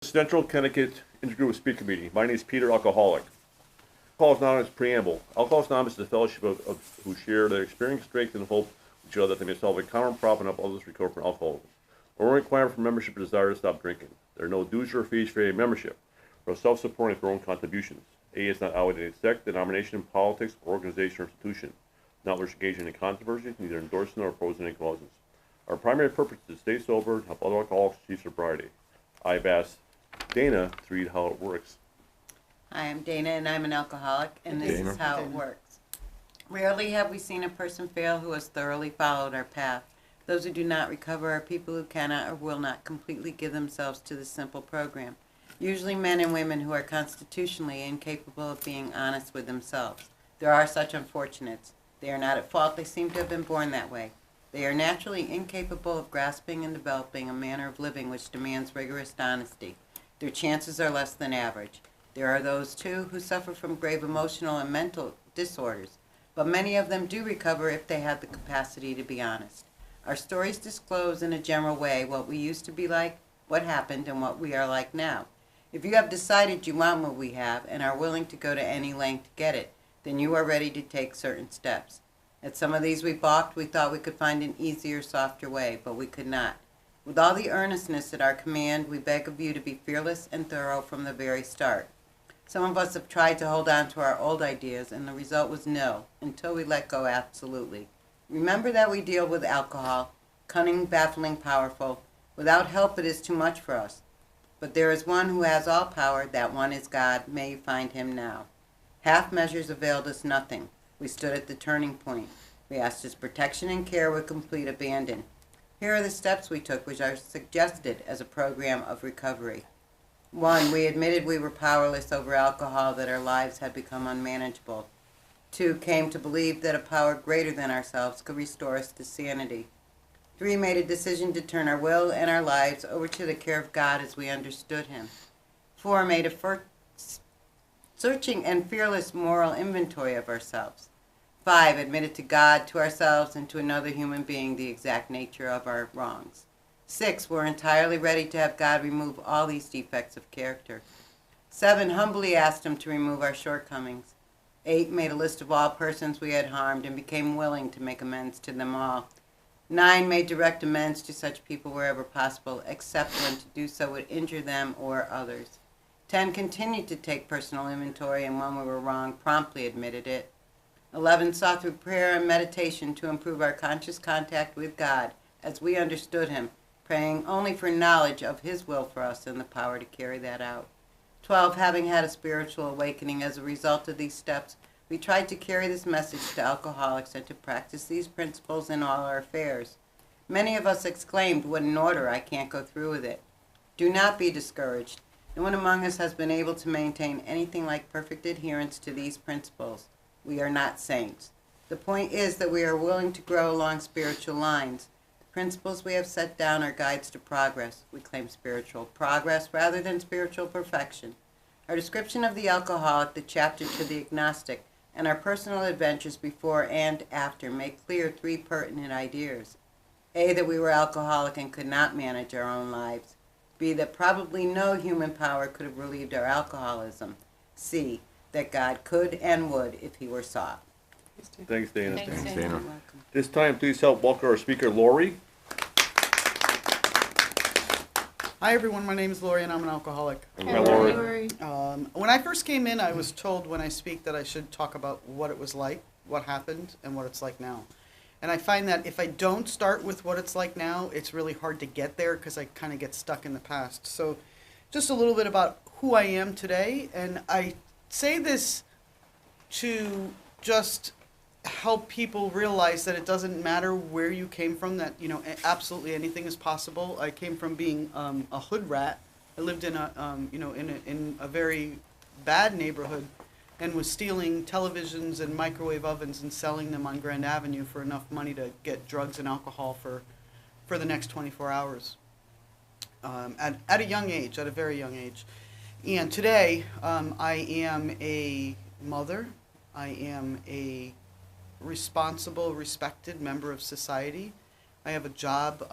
Central Connecticut Intergroup Speaker Meeting. My name is Peter, alcoholic. Alcoholics Anonymous preamble. Alcoholics Anonymous is a fellowship of who share their experience, strength, and hope with each other that they may solve a common problem and help others recover from alcoholism. The only requirement for membership is desire to stop drinking. There are no dues or fees for a membership. We are self-supporting for our own contributions. A is not allied sect, denomination, politics, organization, or institution. Not wish to engage in any controversy, neither endorsing nor opposing any causes. Our primary purpose is to stay sober and help other alcoholics achieve sobriety. I've asked Dana to read how it works. Hi, I'm Dana, and I'm an alcoholic, and this is how it works. Rarely have we seen a person fail who has thoroughly followed our path. Those who do not recover are people who cannot or will not completely give themselves to this simple program. Usually men and women who are constitutionally incapable of being honest with themselves. There are such unfortunates. They are not at fault. They seem to have been born that way. They are naturally incapable of grasping and developing a manner of living which demands rigorous honesty. Their chances are less than average. There are those, too, who suffer from grave emotional and mental disorders, but many of them do recover if they have the capacity to be honest. Our stories disclose in a general way what we used to be like, what happened, and what we are like now. If you have decided you want what we have and are willing to go to any length to get it, then you are ready to take certain steps. At some of these we balked. We thought we could find an easier, softer way, but we could not. With all the earnestness at our command, we beg of you to be fearless and thorough from the very start. Some of us have tried to hold on to our old ideas, and the result was no, until we let go absolutely. Remember that we deal with alcohol, cunning, baffling, powerful. Without help it is too much for us. But there is one who has all power, that one is God. May you find him now. Half measures availed us nothing. We stood at the turning point. We asked his protection and care with complete abandon. Here are the steps we took, which are suggested as a program of recovery. 1. We admitted we were powerless over alcohol, that our lives had become unmanageable. 2. Came to believe that a power greater than ourselves could restore us to sanity. 3. Made a decision to turn our will and our lives over to the care of God as we understood him. 4. Made a searching and fearless moral inventory of ourselves. 5. Admitted to God, to ourselves, and to another human being the exact nature of our wrongs. 6. Were entirely ready to have God remove all these defects of character. 7. Humbly asked him to remove our shortcomings. 8. Made a list of all persons we had harmed and became willing to make amends to them all. 9. Made direct amends to such people wherever possible, except when to do so would injure them or others. 10. Continued to take personal inventory, and when we were wrong, promptly admitted it. 11. Saw through prayer and meditation to improve our conscious contact with God as we understood him, praying only for knowledge of his will for us and the power to carry that out. 12. Having had a spiritual awakening as a result of these steps, we tried to carry this message to alcoholics and to practice these principles in all our affairs. Many of us exclaimed, "What an order, I can't go through with it." Do not be discouraged. No one among us has been able to maintain anything like perfect adherence to these principles. We are not saints. The point is that we are willing to grow along spiritual lines. The principles we have set down are guides to progress. We claim spiritual progress rather than spiritual perfection. Our description of the alcoholic, the chapter to the agnostic, and our personal adventures before and after make clear 3 pertinent ideas. A, that we were alcoholic and could not manage our own lives. B, that probably no human power could have relieved our alcoholism. C, that God could and would if he were sought. Thanks, Dana. Thanks, Dana. You're welcome. This time, please help welcome our speaker, Lori. Hi everyone, my name is Lori and I'm an alcoholic. Hi, Lori. When I first came in, I was told when I speak that I should talk about what it was like, what happened, and what it's like now. And I find that if I don't start with what it's like now, it's really hard to get there because I kind of get stuck in the past. So just a little bit about who I am today, and I say this to just help people realize that it doesn't matter where you came from, that, you know, absolutely anything is possible. I came from being a hood rat. I lived in in a very bad neighborhood and was stealing televisions and microwave ovens and selling them on Grand Avenue for enough money to get drugs and alcohol for the next 24 hours at a young age, at a very young age. And today, I am a mother. I am a responsible, respected member of society. I I have a job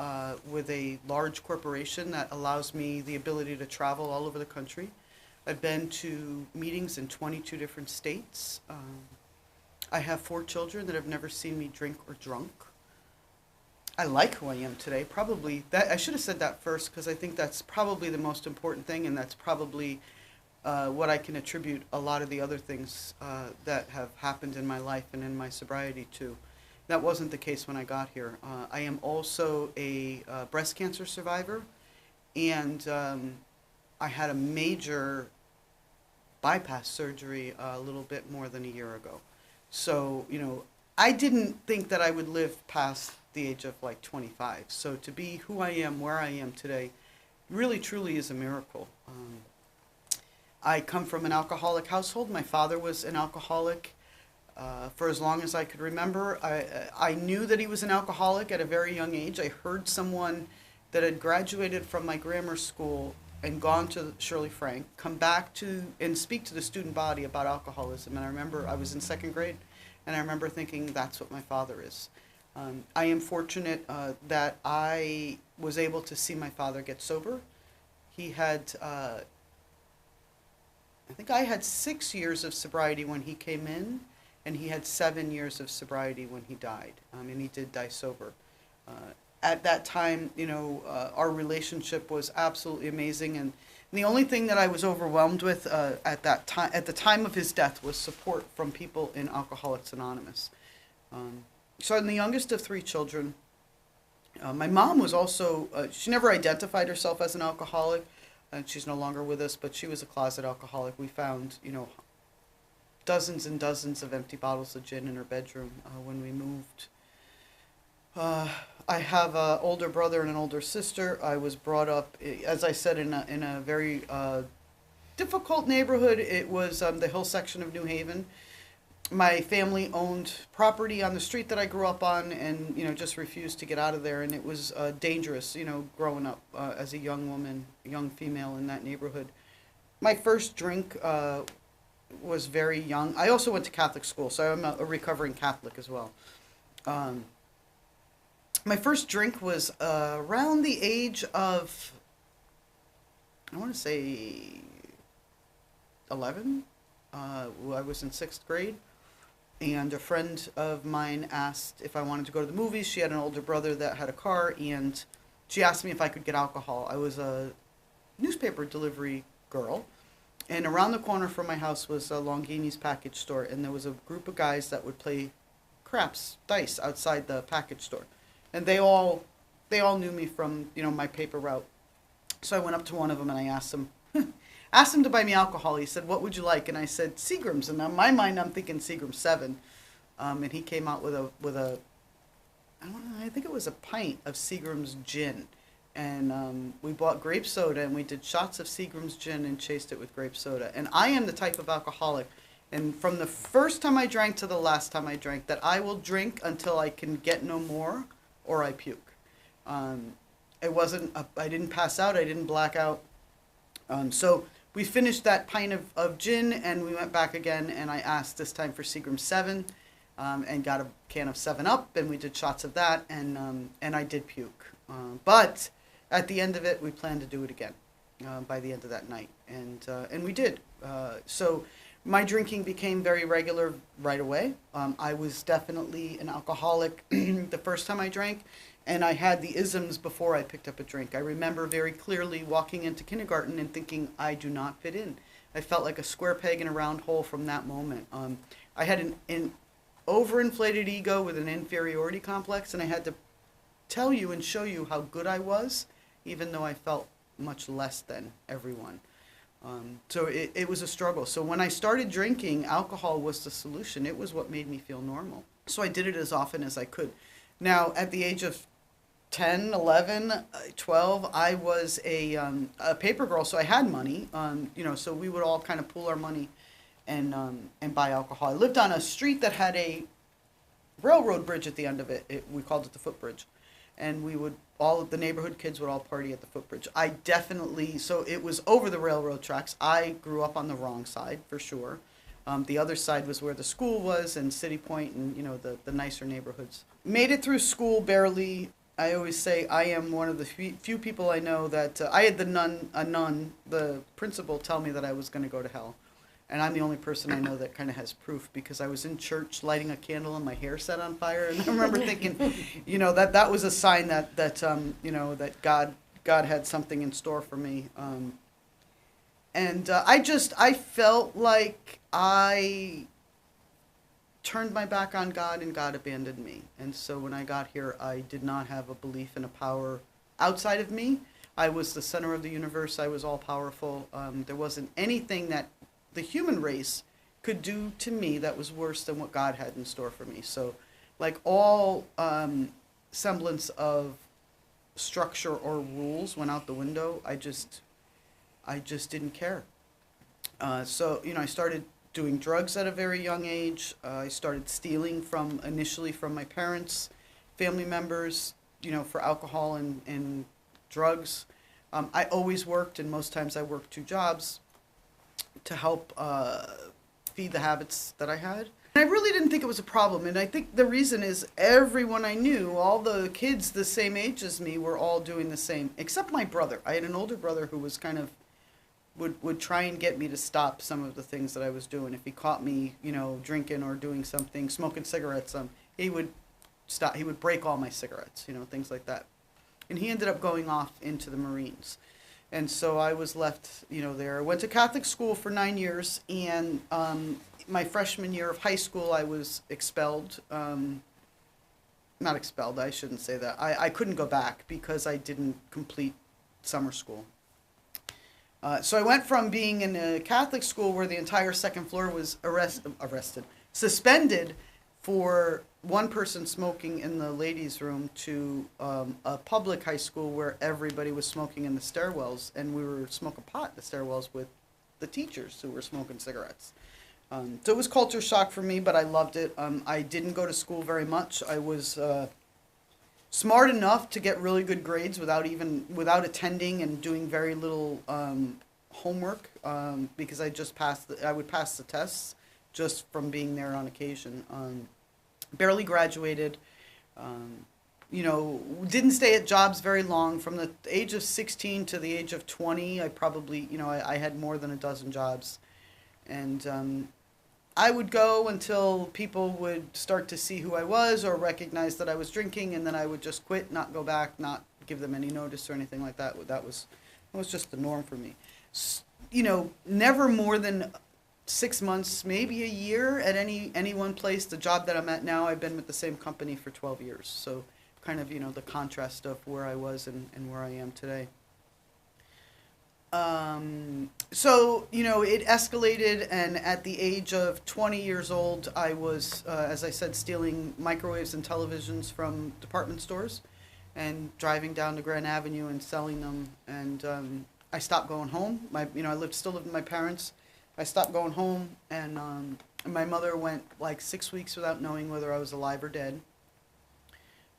with a large corporation that allows me the ability to travel all over the country. I've been to meetings in 22 different states. I have 4 children that have never seen me drink or drunk. I like who I am today. Probably that I should have said that first, because I think that's probably the most important thing, and that's probably what I can attribute a lot of the other things that have happened in my life and in my sobriety to. That wasn't the case when I got here. I am also a breast cancer survivor, and I had a major bypass surgery a little bit more than a year ago. So, you know, I didn't think that I would live past the age of like 25. So to be who I am, where I am today, really truly is a miracle. I come from an alcoholic household. My father was an alcoholic for as long as I could remember. I knew that he was an alcoholic at a very young age. I heard someone that had graduated from my grammar school and gone to Shirley Frank come back to and speak to the student body about alcoholism. And I remember I was in 2nd grade, and I remember thinking, that's what my father is. I am fortunate that I was able to see my father get sober. He had, I think I had 6 years of sobriety when he came in, and he had 7 years of sobriety when he died, and he did die sober. At that time, you know, our relationship was absolutely amazing, and the only thing that I was overwhelmed with at the time of his death, was support from people in Alcoholics Anonymous. So I'm the youngest of 3 children. My mom was also, she never identified herself as an alcoholic, and she's no longer with us, but she was a closet alcoholic. We found, you know, dozens and dozens of empty bottles of gin in her bedroom when we moved. I have an older brother and an older sister. I was brought up, as I said, in a very difficult neighborhood. It was the hill section of New Haven. My family owned property on the street that I grew up on, and, you know, just refused to get out of there. And it was dangerous, you know, growing up as a young woman, young female in that neighborhood. My first drink was very young. I also went to Catholic school, so I'm a recovering Catholic as well. My first drink was around the age of, I want to say 11. I was in 6th grade, and a friend of mine asked if I wanted to go to the movies. She had an older brother that had a car, and she asked me if I could get alcohol. I was a newspaper delivery girl, and around the corner from my house was a Longini's package store, and there was a group of guys that would play craps, dice, outside the package store. And they all knew me from, you know, my paper route. So I went up to one of them and I asked him to buy me alcohol. He said, "What would you like?" And I said, "Seagram's." And in my mind, I'm thinking Seagram's 7. And he came out with a I think it was a pint of Seagram's gin. And we bought grape soda, and we did shots of Seagram's gin and chased it with grape soda. And I am the type of alcoholic, and from the first time I drank to the last time I drank, that I will drink until I can get no more, or I puke. It wasn't, I didn't pass out, I didn't black out. So we finished that pint of gin, and we went back again, and I asked this time for Seagram's 7, and got a can of 7-Up, and we did shots of that, and I did puke. But at the end of it, we planned to do it again by the end of that night, and we did. So my drinking became very regular right away. I was definitely an alcoholic the first time I drank, and I had the isms before I picked up a drink. I remember very clearly walking into kindergarten and thinking, I do not fit in. I felt like a square peg in a round hole from that moment. I had an overinflated ego with an inferiority complex, and I had to tell you and show you how good I was, even though I felt much less than everyone. So it was a struggle. So when I started drinking, alcohol was the solution. It was what made me feel normal. So I did it as often as I could. Now, at the age of 10, 11, 12, I was a paper girl, so I had money. You know, so we would all kind of pool our money and buy alcohol. I lived on a street that had a railroad bridge at the end of it. We called it the footbridge. And we would, all of the neighborhood kids would all party at the footbridge. I definitely, so it was over the railroad tracks. I grew up on the wrong side, for sure. The other side was where the school was, and City Point, and, you know, the nicer neighborhoods. Made it through school barely. I always say I am one of the few people I know that I had the principal, tell me that I was going to go to hell. And I'm the only person I know that kind of has proof, because I was in church lighting a candle and my hair set on fire. And I remember thinking, that was a sign that that God had something in store for me. I felt like I turned my back on God and God abandoned me. And so when I got here, I did not have a belief in a power outside of me. I was the center of the universe. I was all powerful. There wasn't anything that the human race could do to me that was worse than what God had in store for me. So like all semblance of structure or rules went out the window. I just didn't care. So I started doing drugs at a very young age. I started stealing initially from my parents, family members, for alcohol and drugs. I always worked, and most times I worked 2 jobs to help feed the habits that I had. And I really didn't think it was a problem. And I think the reason is everyone I knew, all the kids the same age as me, were all doing the same, except my brother. I had an older brother who was kind of would try and get me to stop some of the things that I was doing. If he caught me, drinking or doing something, smoking cigarettes, he would stop. He would break all my cigarettes, things like that. And he ended up going off into the Marines. And so I was left, there. I went to Catholic school for 9 years, and my freshman year of high school, I was expelled. Not expelled, I shouldn't say that. I couldn't go back because I didn't complete summer school. So I went from being in a Catholic school where the entire second floor was suspended for one person smoking in the ladies' room, to a public high school where everybody was smoking in the stairwells, and we were smoking pot in the stairwells with the teachers who were smoking cigarettes. So it was culture shock for me, but I loved it. I didn't go to school very much. I was smart enough to get really good grades without attending and doing very little homework, because I would pass the tests just from being there on occasion. Barely graduated, didn't stay at jobs very long. From the age of 16 to the age of 20, I probably, I had more than a dozen jobs. And I would go until people would start to see who I was or recognize that I was drinking, and then I would just quit, not go back, not give them any notice or anything like that. That was just the norm for me. Never more than 6 months, maybe a year at any one place. The job that I'm at now, I've been with the same company for 12 years. So kind of, the contrast of where I was and where I am today. So, it escalated, and at the age of 20 years old, I was, as I said, stealing microwaves and televisions from department stores and driving down to Grand Avenue and selling them. And I stopped going home. I still lived with my parents. I stopped going home, and my mother went like 6 weeks without knowing whether I was alive or dead.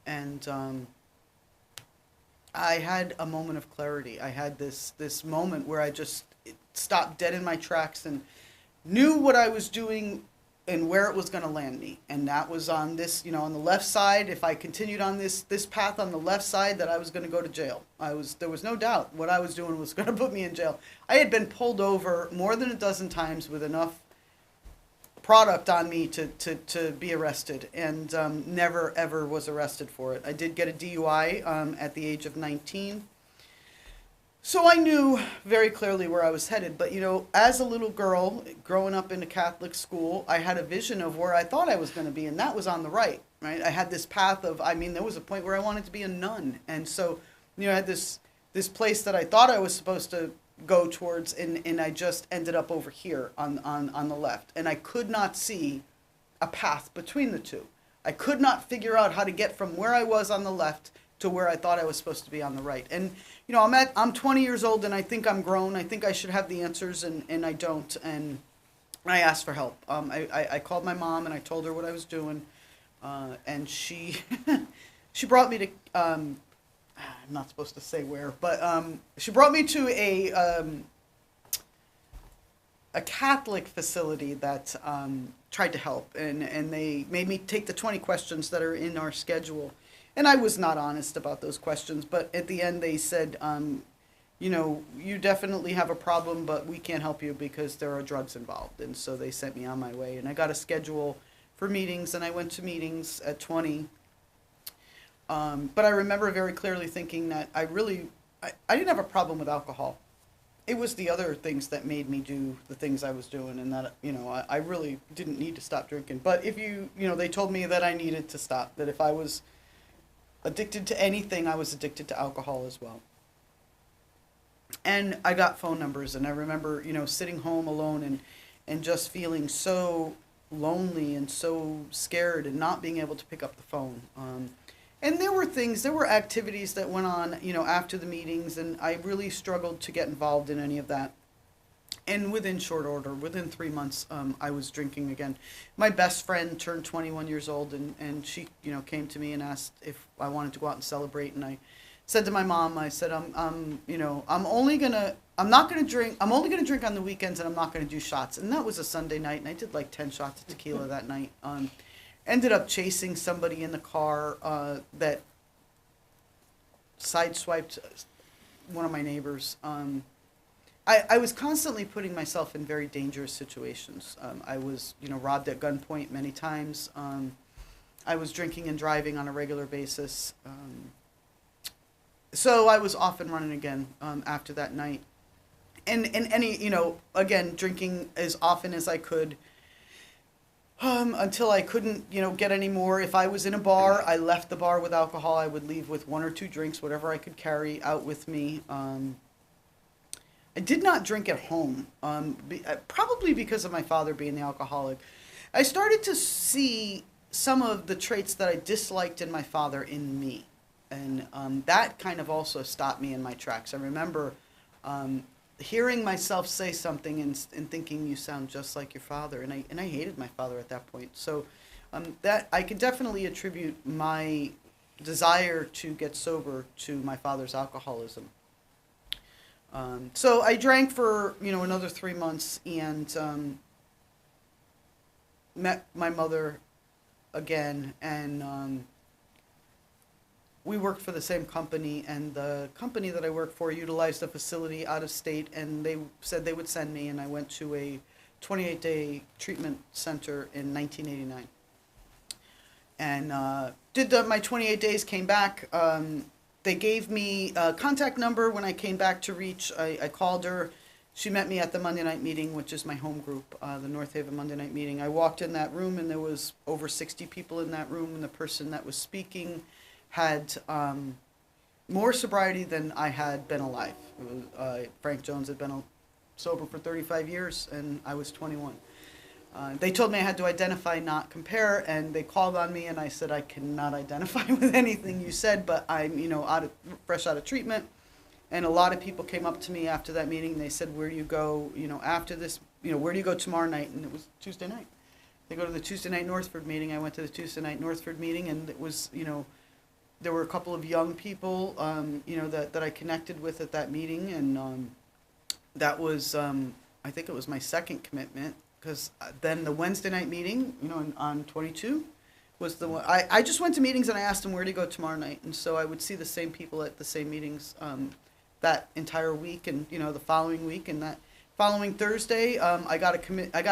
And I had a moment of clarity. I had this moment where I just stopped dead in my tracks and knew what I was doing and where it was going to land me. And that was on this, on the left side. If I continued on this path on the left side, that I was going to go to jail. There was no doubt what I was doing was going to put me in jail. I had been pulled over more than a dozen times with enough product on me to be arrested, and never ever was arrested for it. I did get a DUI at the age of 19. So I knew very clearly where I was headed. But, as a little girl growing up in a Catholic school, I had a vision of where I thought I was going to be, and that was on the right. I had this path of, there was a point where I wanted to be a nun. And so, I had this place that I thought I was supposed to go towards, and I just ended up over here on the left. And I could not see a path between the two. I could not figure out how to get from where I was on the left to where I thought I was supposed to be on the right. And, I'm 20 years old, and I think I'm grown. I think I should have the answers, and I don't. And I asked for help. I called my mom, and I told her what I was doing. And she brought me to, I'm not supposed to say where, but she brought me to a Catholic facility that tried to help. And they made me take the 20 questions that are in our schedule. And I was not honest about those questions, but at the end they said, you know, you definitely have a problem, but we can't help you because there are drugs involved. And so they sent me on my way, and I got a schedule for meetings, and I went to meetings at 20. But I remember very clearly thinking that I didn't have a problem with alcohol. It was the other things that made me do the things I was doing, and that, you know, I really didn't need to stop drinking. But if you know, they told me that I needed to stop, that if I was addicted to anything, I was addicted to alcohol as well. And I got phone numbers, and I remember, you know, sitting home alone and just feeling so lonely and so scared and not being able to pick up the phone. And there were activities that went on, you know, after the meetings, and I really struggled to get involved in any of that. And within short order, within 3 months, I was drinking again. My best friend turned 21 years old, and she, you know, came to me and asked if I wanted to go out and celebrate. And I said to my mom, I said, you know, I'm only gonna drink on the weekends, and I'm not gonna do shots. And that was a Sunday night, and I did like 10 shots of tequila that night. Ended up chasing somebody in the car that sideswiped one of my neighbors. I was constantly putting myself in very dangerous situations. I was, you know, robbed at gunpoint many times. I was drinking and driving on a regular basis. So I was off and running again after that night. And any, you know, again, drinking as often as I could. Until I couldn't, you know, get any more. If I was in a bar, I left the bar with alcohol. I would leave with 1 or 2 drinks, whatever I could carry out with me. I did not drink at home, probably because of my father being the alcoholic. I started to see some of the traits that I disliked in my father in me. And that kind of also stopped me in my tracks. I remember hearing myself say something and thinking, you sound just like your father, and I hated my father at that point. So that I could definitely attribute my desire to get sober to my father's alcoholism. So I drank for, you know, another 3 months, and met my mother again, and we worked for the same company, and the company that I worked for utilized a facility out of state, and they said they would send me, and I went to a 28-day treatment center in 1989. And did my 28 days, came back. They gave me a contact number when I came back to reach. I called her. She met me at the Monday night meeting, which is my home group, the North Haven Monday night meeting. I walked in that room, and there was over 60 people in that room, and the person that was speaking had more sobriety than I had been alive. Frank Jones had been sober for 35 years, and I was 21. They told me I had to identify, not compare, and they called on me, and I said, I cannot identify with anything you said, but I'm, you know, fresh out of treatment. And a lot of people came up to me after that meeting, and they said, where do you go, you know, after this, you know, where do you go tomorrow night? And it was Tuesday night. They go to the Tuesday night Northford meeting. I went to the Tuesday night Northford meeting, and it was, you know, there were a couple of young people, you know, that I connected with at that meeting, and that was, I think it was my second commitment, because then the Wednesday night meeting, you know, on 22, was the one. I just went to meetings, and I asked them, where do you go tomorrow night? And so I would see the same people at the same meetings that entire week, and, you know, the following week, and that following Thursday, I got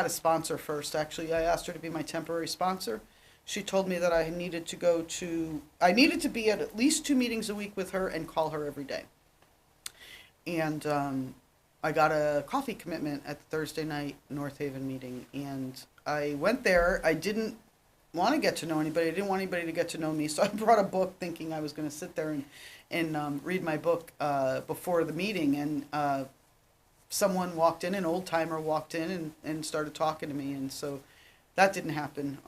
a sponsor first, actually. I asked her to be my temporary sponsor. She told me that I needed to be at least 2 meetings a week with her and call her every day. And I got a coffee commitment at the Thursday night North Haven meeting, and I went there. I didn't want to get to know anybody. I didn't want anybody to get to know me, so I brought a book thinking I was going to sit there and read my book before the meeting, and someone walked in, an old-timer walked in and started talking to me, and so that didn't happen.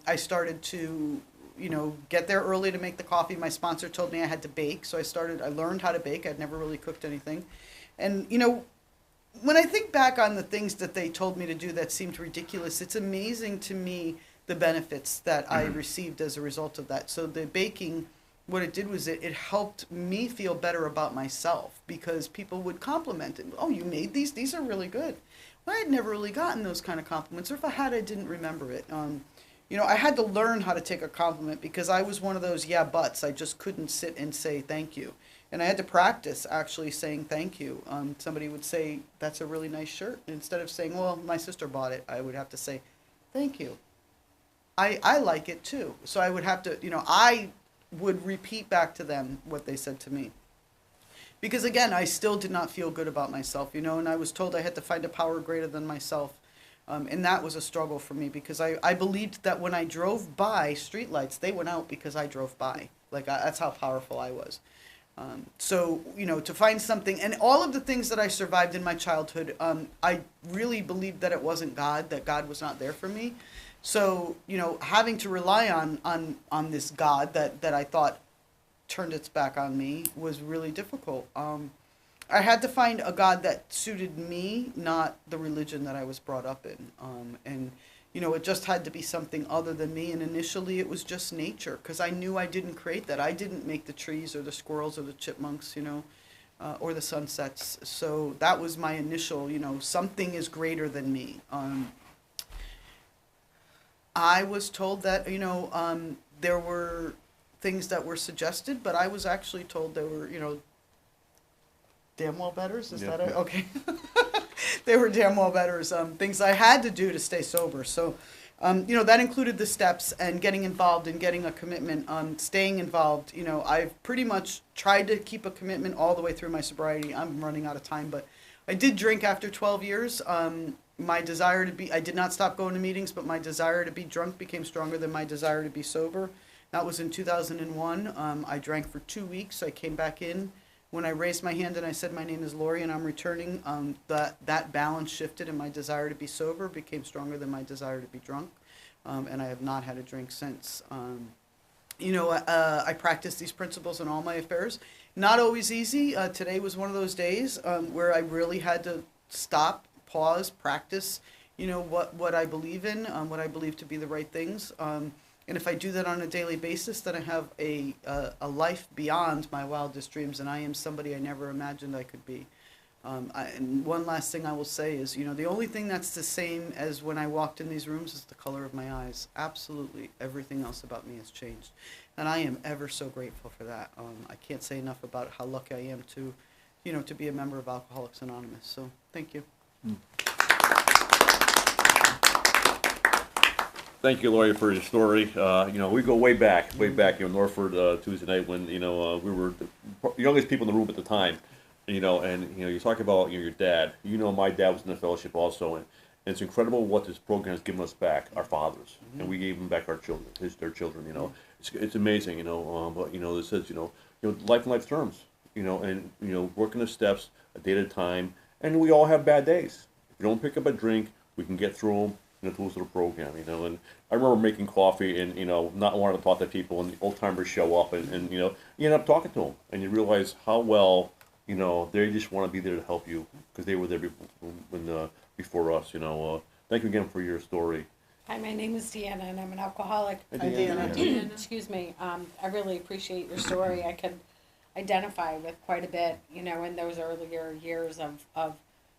I started to, you know, get there early to make the coffee. My sponsor told me I had to bake, so I learned how to bake. I'd never really cooked anything. And, you know, when I think back on the things that they told me to do that seemed ridiculous, it's amazing to me the benefits that I received as a result of that. So the baking, what it did was it helped me feel better about myself, because people would compliment it. Oh, you made these? These are really good. Well, I had never really gotten those kind of compliments, or if I had, I didn't remember it. you know, I had to learn how to take a compliment because I was one of those yeah buts. I just couldn't sit and say thank you. And I had to practice actually saying thank you. Somebody would say, that's a really nice shirt. Instead of saying, well, my sister bought it, I would have to say, thank you. I like it too. So I would have to, you know, I would repeat back to them what they said to me. Because again, I still did not feel good about myself, you know, and I was told I had to find a power greater than myself. And that was a struggle for me because I believed that when I drove by streetlights, they went out because I drove by. Like, that's how powerful I was. So, you know, to find something, and all of the things that I survived in my childhood, I really believed that it wasn't God, that God was not there for me. So, you know, having to rely on this God that I thought turned its back on me was really difficult. I had to find a God that suited me, not the religion that I was brought up in. And, you know, it just had to be something other than me. And initially it was just nature, because I knew I didn't create that. I didn't make the trees or the squirrels or the chipmunks, you know, or the sunsets. So that was my initial, you know, something is greater than me. I was told that, you know, there were things that were suggested, but I was actually told there were, you know, damn well betters. Is that it? Okay. They were damn well betters. Things I had to do to stay sober. So, you know, that included the steps and getting involved and getting a commitment, staying involved. You know, I've pretty much tried to keep a commitment all the way through my sobriety. I'm running out of time, but I did drink after 12 years. My desire to be, I did not stop going to meetings, but my desire to be drunk became stronger than my desire to be sober. That was in 2001. I drank for 2 weeks. I came back in. When I raised my hand and I said, my name is Lori and I'm returning, that balance shifted and my desire to be sober became stronger than my desire to be drunk. And I have not had a drink since. You know, I practice these principles in all my affairs. Not always easy. Today was one of those days where I really had to stop, pause, practice, you know, what I believe in, what I believe to be the right things. And if I do that on a daily basis, then I have a life beyond my wildest dreams, and I am somebody I never imagined I could be. And one last thing I will say is, you know, the only thing that's the same as when I walked in these rooms is the color of my eyes. Absolutely everything else about me has changed. And I am ever so grateful for that. I can't say enough about how lucky I am to, you know, to be a member of Alcoholics Anonymous. So thank you. Thank you, Lori, for your story. You know, we go way back, you know, Norford, Tuesday night when, you know, we were the youngest people in the room at the time, you know, and, you know, you talk about, you know, your dad. You know, my dad was in the fellowship also, and it's incredible what this program has given us back, our fathers, and we gave them back our children, their children, you know. It's amazing, you know, but, you know, it says, you know, life and life terms, you know, and, you know, working the steps a day at a time, and we all have bad days. If you don't pick up a drink, we can get through them. The tools of the program, you know, and I remember making coffee and, you know, not wanting to talk to people, and the old timers show up and you know, you end up talking to them and you realize how well, you know, they just want to be there to help you because they were there before us, you know. Thank you again for your story. Hi, my name is Deanna and I'm an alcoholic. Hi, Deanna. Excuse me. I really appreciate your story. I could identify with quite a bit, you know, in those earlier years of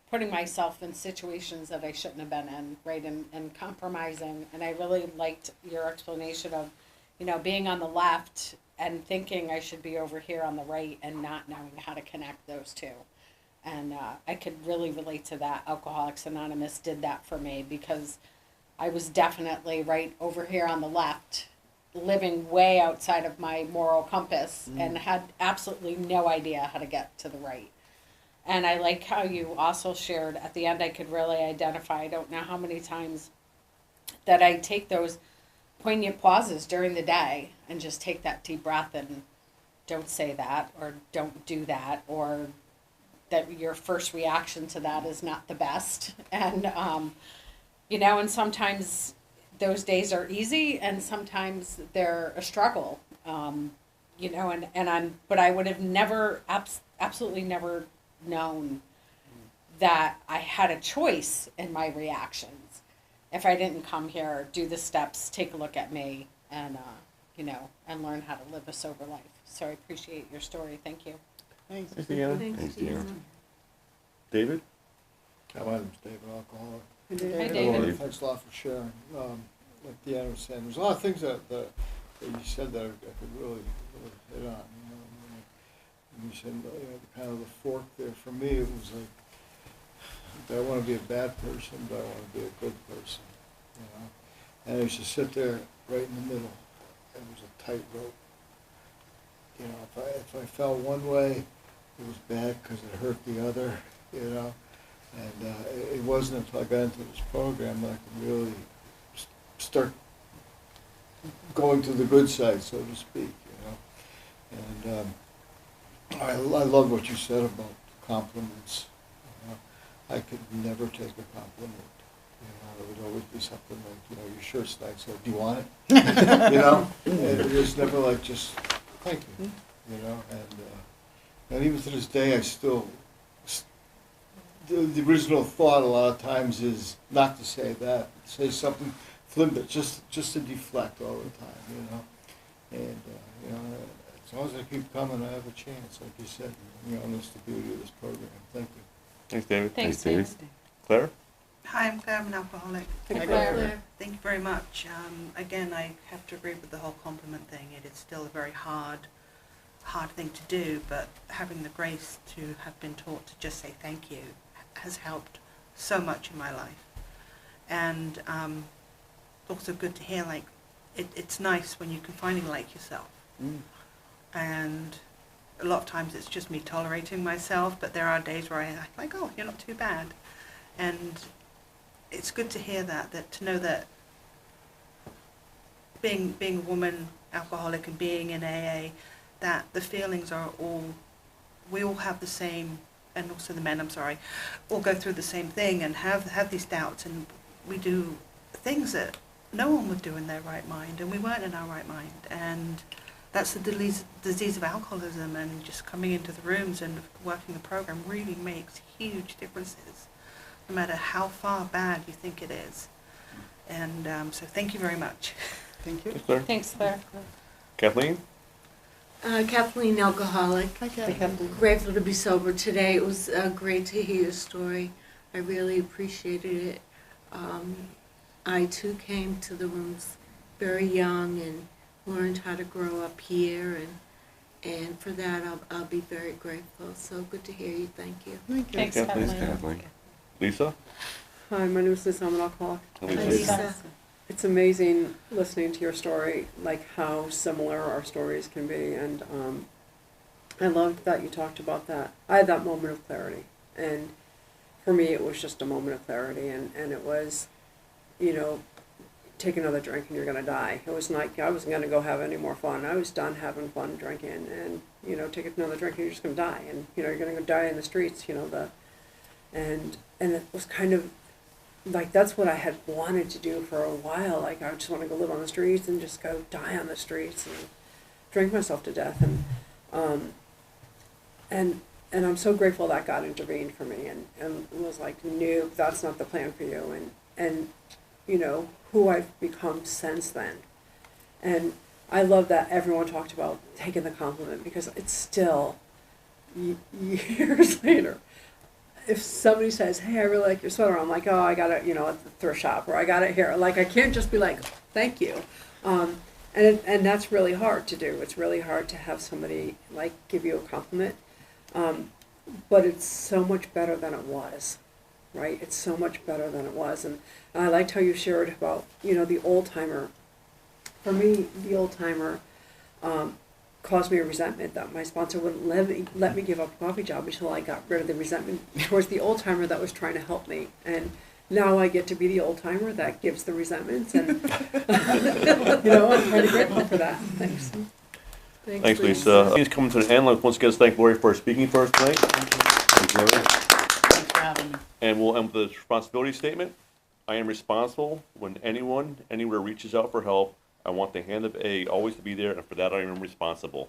putting myself in situations that I shouldn't have been in, right, and compromising. And I really liked your explanation of, you know, being on the left and thinking I should be over here on the right and not knowing how to connect those two. And I could really relate to that. Alcoholics Anonymous did that for me because I was definitely right over here on the left, living way outside of my moral compass and had absolutely no idea how to get to the right. And I like how you also shared at the end, I could really identify, I don't know how many times that I take those poignant pauses during the day and just take that deep breath and don't say that or don't do that, or that your first reaction to that is not the best. And, you know, and sometimes those days are easy and sometimes they're a struggle, you know, but I would have never, absolutely never known that I had a choice in my reactions if I didn't come here, do the steps, take a look at me, and you know, and learn how to live a sober life. So I appreciate your story. Thank you. Thanks. Thanks, Deanna. Thanks, Deanna. David? My name's David, alcoholic. Hi, David. Thanks a lot for sharing. like Deanna was saying, there's a lot of things that you said that I could really hit on. You know, and you said, kind of the fork there. For me, it was like, do I want to be a bad person? Do I want to be a good person? You know, and I used to sit there right in the middle. It was a tightrope. You know, if I fell one way, it was bad because it hurt the other. You know, and it wasn't until I got into this program that I could really start going to the good side, so to speak. You know, and I love what you said about compliments. You know, I could never take a compliment. You know, it would always be something like, you know, your shirt's nice, so do you want it? You know, and it was never like just thank you. You know, and even to this day, I still. The original thought a lot of times is not to say that, say something flippant, just to deflect all the time, you know. And you know, as long as I keep coming, I have a chance, like you said. You know, and that's the beauty of this program. Thank you. Thanks, David. Thanks, David. Claire? Hi, I'm Claire, I'm an alcoholic. Hi, Claire. Thank you very much. Again, I have to agree with the whole compliment thing. It is still a very hard thing to do, but having the grace to have been taught to just say thank you has helped so much in my life. And also good to hear, like, it's nice when you can finally like yourself. And a lot of times it's just me tolerating myself, but there are days where I'm like, oh, you're not too bad. And it's good to hear that to know that being a woman, alcoholic, and being in AA, that the feelings are we all have the same, and also the men, I'm sorry, all go through the same thing and have these doubts, and we do things that no one would do in their right mind, and we weren't in our right mind. And that's the disease of alcoholism, and just coming into the rooms and working the program really makes huge differences, no matter how far bad you think it is. And so thank you very much. Thank you. Thanks, Claire. Thanks, Claire. Kathleen? Kathleen, alcoholic. Hi, Kathy. Grateful to be sober today. It was great to hear your story. I really appreciated it. I too came to the rooms very young and learned how to grow up here, and for that I'll be very grateful. So good to hear you. Thank you. Thank you. Thanks, Kathleen. Lisa? Hi, my name is Lisa. I'm an alcoholic. Hi, Hi, Lisa. Lisa. It's amazing listening to your story, like how similar our stories can be, and I loved that you talked about that. I had that moment of clarity, and for me it was just a moment of clarity, and it was, you know, take another drink and you're going to die. It was like I wasn't going to go have any more fun. I was done having fun drinking, and, you know, take another drink and you're just going to die, and, you know, you're going to go die in the streets, you know, and it was kind of like that's what I had wanted to do for a while. Like I just want to go live on the streets and just go die on the streets and drink myself to death. And I'm so grateful that God intervened for me and was like, no, that's not the plan for you. And you know who I've become since then. And I love that everyone talked about taking the compliment, because it's still years later. If somebody says, hey, I really like your sweater, I'm like, oh, I got it, you know, at the thrift shop, or I got it here. Like, I can't just be like, thank you. And that's really hard to do. It's really hard to have somebody, like, give you a compliment. But it's so much better than it was, right? It's so much better than it was. And I liked how you shared about, you know, the old-timer. For me, the old-timer caused me a resentment that my sponsor wouldn't let me give up a coffee job until I got rid of the resentment towards the old timer that was trying to help me. And now I get to be the old timer that gives the resentments, and you know, I'm kind of grateful for that. Thanks. Thanks, Lisa. He's coming to the end. Let's once again thank Lori for speaking for us tonight. Thanks, Lori. Thanks for having me. And we'll end with the responsibility statement. I am responsible when anyone, anywhere reaches out for help. I want the hand of A always to be there, and for that I am responsible.